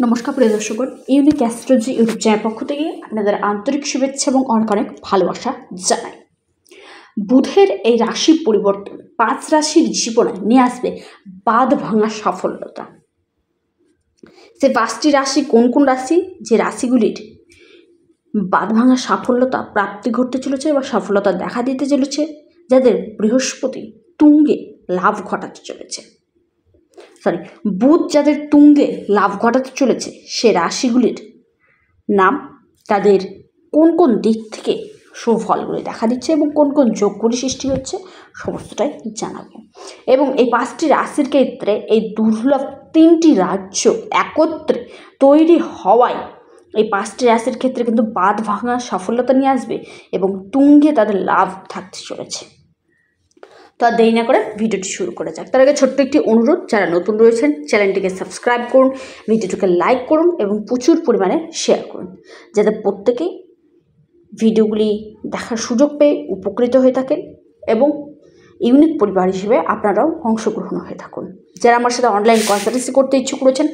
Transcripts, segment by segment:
নমস্কার প্রিয় দর্শকগণ, unique astrology YouTube channel পক্ষ থেকে আপনাদের আন্তরিক শুভেচ্ছা এবং অনেক অনেক ভালোবাসা জানাই। বুধের এই রাশি পরিবর্তন 5 রাশির জীবনে নিয়ে আসবে বাঁধ ভাঙা সাফল্যতা। সে 5টি রাশি কোন কোন রাশি, যে রাশিগুলির বাঁধ ভাঙা সাফল্যতা প্রাপ্তি ঘটতে চলেছে বা সফলতা দেখা দিতে চলেছে, যাদের বৃহস্পতি তুঙ্গে লাভ ঘটাতে চলেছে, বুধ যাদের তুঙ্গে লাভ ঘটাতে চলেছে, সে রাশিগুলির নাম, তাদের কোন কোন দিক থেকে সুফলগুলি দেখা দিচ্ছে এবং কোন কোন যোগগুলি সৃষ্টি হচ্ছে, সমস্তটাই জানাবো। এবং এই 5টি রাশির ক্ষেত্রে এই দুর্লভ 3টি রাজ্য একত্রে তৈরি হওয়ায় এই 5টি রাশির ক্ষেত্রে কিন্তু বাঁধ ভাঙা সফলতা নিয়ে আসবে এবং তুঙ্গে তাদের লাভ থাকতে চলেছে। তো আর দেরি না করে ভিডিওটি শুরু করা যাক। তার আগে ছোট্ট একটি অনুরোধ, যারা নতুন রয়েছেন চ্যানেলটিকে সাবস্ক্রাইব করুন, ভিডিওটিকে লাইক করুন এবং প্রচুর পরিমাণে শেয়ার করুন, যাতে প্রত্যেকেই ভিডিওগুলি দেখার সুযোগ পেয়ে উপকৃত হয়ে থাকেন এবং ইউনিক পরিবার হিসেবে আপনারাও অংশগ্রহণ হয়ে থাকুন। যারা আমার সাথে অনলাইন কনসালটেন্সি করতে ইচ্ছুক রয়েছেন,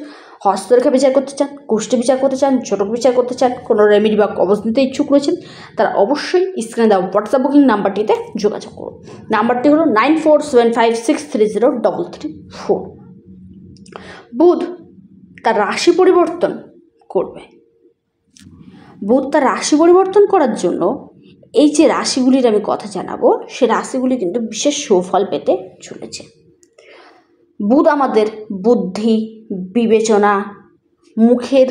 হস্তরেখা বিচার করতে চান, গোষ্ঠী বিচার করতে চান, জটক বিচার করতে চান, কোনো রেমেডি বা কবজ নিতে ইচ্ছুক রয়েছেন, তারা অবশ্যই স্ক্রিনে দেওয়া হোয়াটসঅ্যাপ বুকিং নাম্বারটিতে যোগাযোগ করুন। নাম্বারটি হলো 9475630334। বুধ তার রাশি পরিবর্তন করবে। বুধ তার রাশি পরিবর্তন করার জন্য এই যে রাশিগুলির আমি কথা জানাবো, সে রাশিগুলি কিন্তু বিশেষ সুফল পেতে চলেছে। বুধ আমাদের বুদ্ধি, বিবেচনা, মুখের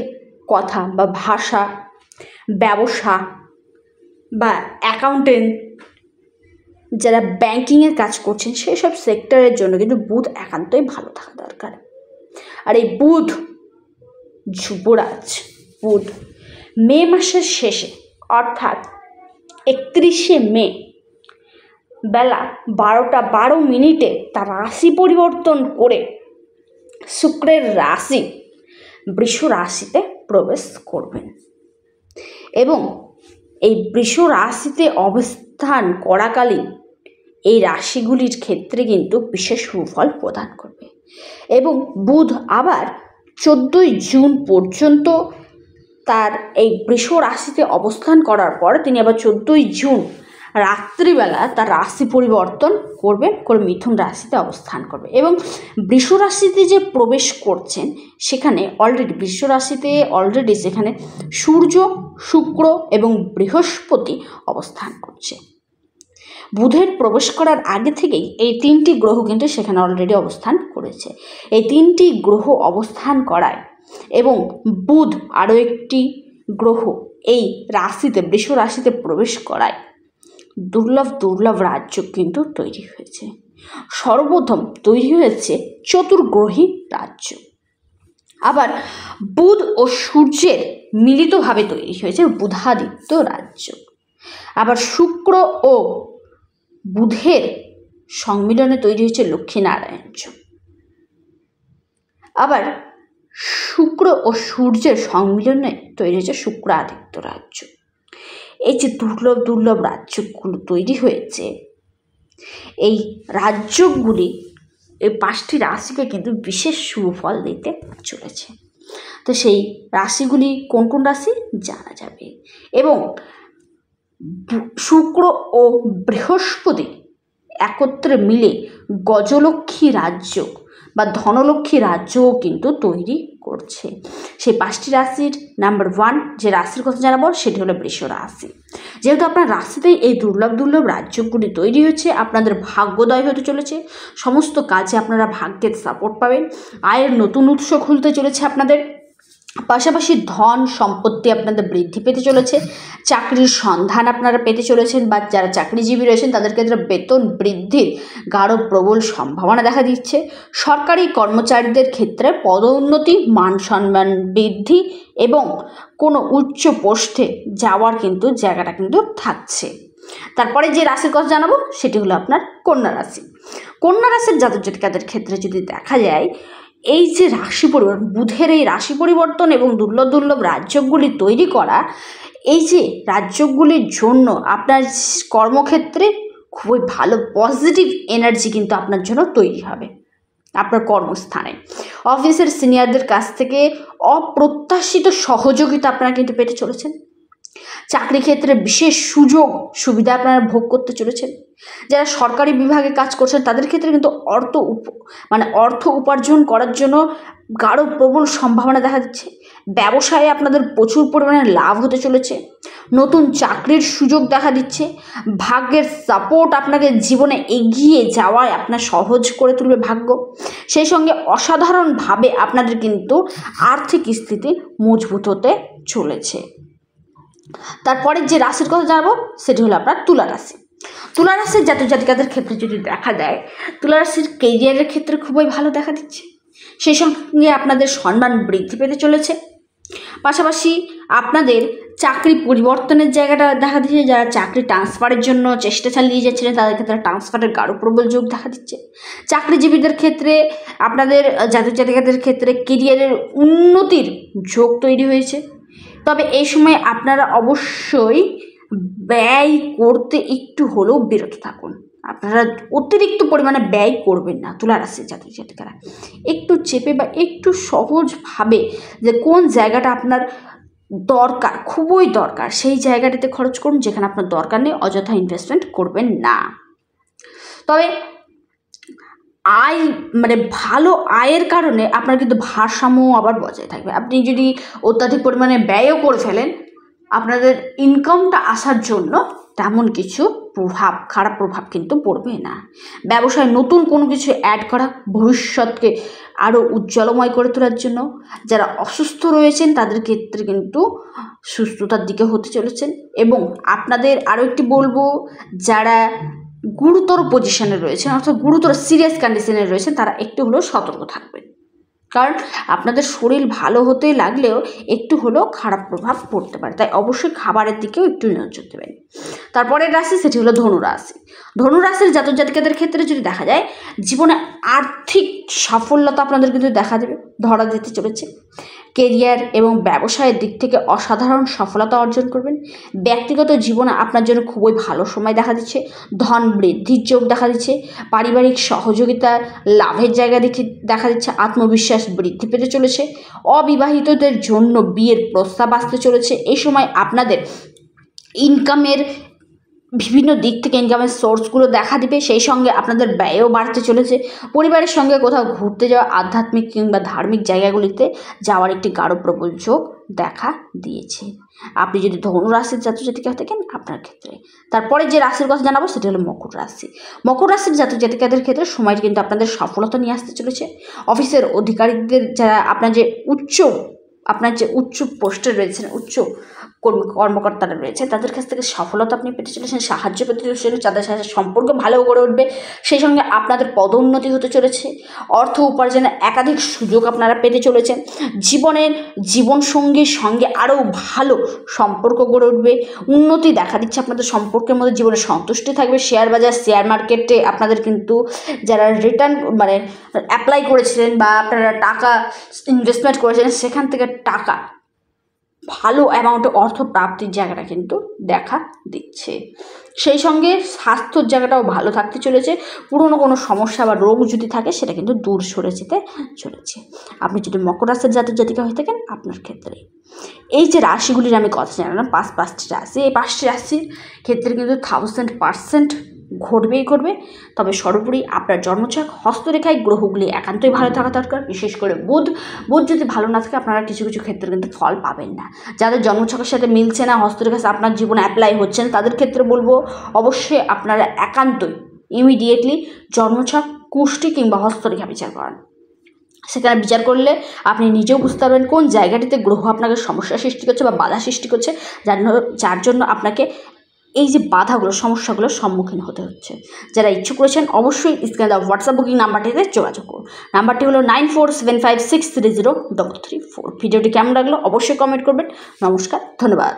কথা বা ভাষা, ব্যবসা বা অ্যাকাউন্টেন্ট, যারা ব্যাংকিংয়ের কাজ করছেন, সেই সব সেক্টরের জন্য কিন্তু বুধ একান্তই ভালো থাকা দরকার। আর এই বুধ যুবরাজ বুধ মে মাসের শেষে অর্থাৎ 31শে মে বেলা 12টা 12 মিনিটে তার রাশি পরিবর্তন করে শুক্রের রাশি বৃষ রাশিতে প্রবেশ করবেন এবং এই বৃষ রাশিতে অবস্থান করাকালীন এই রাশিগুলির ক্ষেত্রে কিন্তু বিশেষ সুফল প্রদান করবে। এবং বুধ আবার 14ই জুন পর্যন্ত তার এই বৃষ রাশিতে অবস্থান করার পর তিনি আবার 14ই জুন রাত্রিবেলা তার রাশি পরিবর্তন করে মিথুন রাশিতে অবস্থান করবে এবং বৃষ রাশিতে যে প্রবেশ করছেন সেখানে বৃষ রাশিতে অলরেডি সেখানে সূর্য, শুক্র এবং বৃহস্পতি অবস্থান করছে। বুধের প্রবেশ করার আগে থেকেই এই 3টি গ্রহ কিন্তু সেখানে অলরেডি অবস্থান করেছে। এই 3টি গ্রহ অবস্থান করায় এবং বুধ আরও একটি গ্রহ এই রাশিতে বৃষ রাশিতে প্রবেশ করায় দুর্লভ রাজ্য কিন্তু তৈরি হয়েছে। সর্বপ্রথম তৈরি হয়েছে চতুর্গ্রহী রাজ্য। আবার বুধ ও সূর্যের মিলিতভাবে তৈরি হয়েছে বুধাদিত্য রাজ্য। আবার শুক্র ও বুধের সম্মিলনে তৈরি হয়েছে লক্ষ্মীনারায়ণ যোগ। আবার শুক্র ও সূর্যের সম্মিলনে তৈরি হয়েছে শুক্রাদিত্য রাজ্য। এই যে দুর্লভ রাজ্যগুলো তৈরি হয়েছে, এই রাজ্যগুলি এই 5টি রাশিকে কিন্তু বিশেষ সুফল দিতে চলেছে। তো সেই রাশিগুলি কোন কোন রাশি জানা যাবে। এবং শুক্র ও বৃহস্পতি একত্রে মিলে গজলক্ষ্মী রাজ্য বা ধনলক্ষ্মী রাজ্যও কিন্তু তৈরি করছে। সেই 5টি রাশির নাম্বার 1 যে রাশির কথা জানাবো সেটি হলো বৃষ রাশি। যেহেতু আপনার রাশিতেই এই দুর্লভ রাজ্যগুলি তৈরি হয়েছে, আপনাদের ভাগ্যোদয় হতে চলেছে, সমস্ত কাজে আপনারা ভাগ্যের সাপোর্ট পাবেন, আয়ের নতুন উৎস খুলতে চলেছে আপনাদের, পাশাপাশি ধন সম্পত্তি আপনাদের বৃদ্ধি পেতে চলেছে, চাকরির সন্ধান আপনারা পেতে চলেছেন বা যারা চাকরিজীবী রয়েছেন তাদের ক্ষেত্রে বেতন বৃদ্ধির গাঢ় প্রবল সম্ভাবনা দেখা দিচ্ছে। সরকারি কর্মচারীদের ক্ষেত্রে পদোন্নতি, মান সম্মান বৃদ্ধি এবং কোনো উচ্চ পোস্টে যাওয়ার কিন্তু জায়গাটা কিন্তু থাকছে। তারপরে যে রাশির কথা জানাবো সেটি হলো আপনার কন্যা রাশি। কন্যা রাশির জাতক জাতিকাদের ক্ষেত্রে যদি দেখা যায়, এই যে রাশি পরিবর্তন, বুধের এই রাশি পরিবর্তন এবং দুর্লভ রাজ্যগুলি তৈরি করা, এই যে রাজ্যগুলির জন্য আপনার কর্মক্ষেত্রে খুবই ভালো পজিটিভ এনার্জি কিন্তু আপনার জন্য তৈরি হবে। আপনার কর্মস্থানে। অফিসের সিনিয়রদের কাছ থেকে অপ্রত্যাশিত সহযোগিতা আপনারা কিন্তু পেতে চলেছেন। চাকরি ক্ষেত্রে বিশেষ সুযোগ সুবিধা আপনারা ভোগ করতে চলেছেন। যারা সরকারি বিভাগে কাজ করছেন তাদের ক্ষেত্রে কিন্তু অর্থ উপার্জন করার জন্য গাঢ় প্রবল সম্ভাবনা দেখা যাচ্ছে। ব্যবসায়ে আপনাদের প্রচুর পরিমাণে লাভ হতে চলেছে। নতুন চাকরির সুযোগ দেখা দিচ্ছে। ভাগ্যের সাপোর্ট আপনাকে জীবনে এগিয়ে যাওয়ায় আপনার সহজ করে তুলবে ভাগ্য। সেই সঙ্গে অসাধারণভাবে আপনাদের কিন্তু আর্থিক স্থিতি মজবুত হতে চলেছে। তারপরে যে রাশির কথা জানাবো সেটি হলো আপনার তুলা রাশি। তুলা রাশির জাতক জাতিকাদের ক্ষেত্রে যদি দেখা যায়, তুলা রাশির কেরিয়ারের ক্ষেত্রে খুবই ভালো দেখা দিচ্ছে। সেই সঙ্গে আপনাদের সম্মান বৃদ্ধি পেতে চলেছে। পাশাপাশি আপনাদের চাকরি পরিবর্তনের জায়গাটা দেখা দিচ্ছে। যারা চাকরি ট্রান্সফারের জন্য চেষ্টা চালিয়ে যাচ্ছিলেন তাদের ক্ষেত্রে ট্রান্সফারের গাঢ় প্রবল যোগ দেখা দিচ্ছে। চাকরিজীবীদের ক্ষেত্রে আপনাদের জাতক জাতিকাদের ক্ষেত্রে কেরিয়ারের উন্নতির যোগ তৈরি হয়েছে। তবে এই সময় আপনারা অবশ্যই ব্যয় করতে একটু হলেও বিরত থাকুন। আপনারা অতিরিক্ত পরিমাণে ব্যয় করবেন না। তুলা রাশির জাতক জাতিকারা একটু চেপে বা একটু সহজভাবে যে কোন জায়গাটা আপনার দরকার, খুবই দরকার, সেই জায়গাটিতে খরচ করুন। যেখানে আপনার দরকার নেই অযথা ইনভেস্টমেন্ট করবেন না। তবে ভালো আয়ের কারণে আপনার কিন্তু ভারসাম্য আবার বজায় থাকবে। আপনি যদি অত্যাধিক পরিমাণে ব্যয়ও করে ফেলেন, আপনাদের ইনকামটা আসার জন্য তেমন কিছু খারাপ প্রভাব কিন্তু পড়বে না। ব্যবসায় নতুন কোনো কিছু অ্যাড করা ভবিষ্যৎকে আরও উজ্জ্বলময় করে তোলার জন্য। যারা অসুস্থ রয়েছেন তাদের ক্ষেত্রে কিন্তু সুস্থতার দিকে হতে চলেছেন। এবং আপনাদের আরও একটি বলবো, যারা গুরুতর পজিশনে রয়েছেন অর্থাৎ গুরুতর সিরিয়াস কন্ডিশনে রয়েছেন তারা একটু হলেও সতর্ক থাকবেন। কারণ আপনাদের শরীর ভালো হতে লাগলেও একটু হলেও খারাপ প্রভাব পড়তে পারে, তাই অবশ্যই খাবারের দিকেও একটু নজর দেবেন। তারপরের রাশি সেটি হলো ধনুরাশি। ধনুরাশির জাতক জাতিকাদের ক্ষেত্রে যদি দেখা যায়, জীবনে আর্থিক সাফল্যতা আপনাদের কিন্তু ধরা দিতে চলেছে। কেরিয়ার এবং ব্যবসায়ের দিক থেকে অসাধারণ সফলতা অর্জন করবেন। ব্যক্তিগত জীবনে আপনার জন্য খুবই ভালো সময় দেখা দিচ্ছে। ধন বৃদ্ধির যোগ দেখা দিচ্ছে। পারিবারিক সহযোগিতা লাভের জায়গা দেখা দিচ্ছে। আত্মবিশ্বাস বৃদ্ধি পেতে চলেছে। অবিবাহিতদের জন্য বিয়ের প্রস্তাব আসতে চলেছে। এই সময় আপনাদের ইনকামের বিভিন্ন দিক থেকে ইনকামের সোর্সগুলো দেখা দিবে। সেই সঙ্গে আপনাদের ব্যয়ও বাড়তে চলেছে। পরিবারের সঙ্গে কোথাও ঘুরতে যাওয়া, আধ্যাত্মিক কিংবা ধার্মিক জায়গাগুলিতে যাওয়ার একটি গাঢ় প্রবল যোগ দেখা দিয়েছে আপনি যদি ধনুরাশির জাতক জাতিকা থাকেন আপনার ক্ষেত্রে। তারপরে যে রাশির কথা জানাবো সেটি হলো মকর রাশি। মকর রাশির জাতক জাতিকাদের ক্ষেত্রে সময়টি কিন্তু আপনাদের সফলতা নিয়ে আসতে চলেছে। অফিসের অধিকারীদের যারা আপনার যে উচ্চ পোস্টে রয়েছেন, উচ্চ কর্মকর্তারা রয়েছে তাদের কাছ থেকে সফলতা আপনি পেতে চলেছেন, সাহায্য পেতে চলেছেন, তাদের সাথে সম্পর্ক ভালো গড়ে উঠবে। সেই সঙ্গে আপনাদের পদোন্নতি হতে চলেছে। অর্থ উপার্জনের একাধিক সুযোগ আপনারা পেতে চলেছেন। জীবনসঙ্গীর সঙ্গে আরও ভালো সম্পর্ক গড়ে উঠবে। উন্নতি দেখা দিচ্ছে আপনাদের সম্পর্কের মধ্যে। জীবনে সন্তুষ্টি থাকবে। শেয়ার বাজার, শেয়ার মার্কেটে আপনাদের কিন্তু যারা রিটার্ন অ্যাপ্লাই করেছিলেন বা আপনারা টাকা ইনভেস্টমেন্ট করেছিলেন সেখান থেকে টাকা ভালো অ্যামাউন্টে অর্থ প্রাপ্তির জায়গাটা কিন্তু দেখা দিচ্ছে। সেই সঙ্গে স্বাস্থ্যর জায়গাটাও ভালো থাকতে চলেছে। পুরনো কোনো সমস্যা বা রোগ যদি থাকে সেটা কিন্তু দূর সরে যেতে চলেছে। আপনি যদি মকর রাশির জাতক জাতিকা হয়ে থাকেন আপনার ক্ষেত্রে এই যে রাশিগুলির আমি কথা জানালাম, পাঁচটি রাশি, এই 5টি রাশির ক্ষেত্রে কিন্তু 1000% ঘটবে। তবে সর্বোপরি আপনার জন্মছক হস্তরেখায় গ্রহগুলি একান্তই ভালো থাকা দরকার। বিশেষ করে বুধ যদি ভালো না থাকে আপনারা কিছু ক্ষেত্রে কিন্তু ফল পাবেন না। যাদের জন্মছকের সাথে মিলছে না, হস্তরেখা আপনার জীবনে অ্যাপ্লাই হচ্ছে না, তাদের ক্ষেত্রে বলবো অবশ্যই আপনারা একান্তই ইমিডিয়েটলি জন্মছক, কুষ্টি কিংবা হস্তরেখা বিচার করান। সেখানে বিচার করলে আপনি নিজেও বুঝতে পারবেন কোন জায়গাটিতে গ্রহ আপনাকে সমস্যা সৃষ্টি করছে বা বাধা সৃষ্টি করছে, যার জন্য আপনাকে এই যে বাধাগুলো, সমস্যাগুলোর সম্মুখীন হতে হচ্ছে। যারা ইচ্ছুক করেছেন অবশ্যই স্ক্রিনে দেওয়া হোয়াটসঅ্যাপ বুকিং নাম্বারটিতে যোগাযোগ করুন। নাম্বারটি হলো 9475630334। ভিডিওটি কেমন লাগলো অবশ্যই কমেন্ট করবেন। নমস্কার, ধন্যবাদ।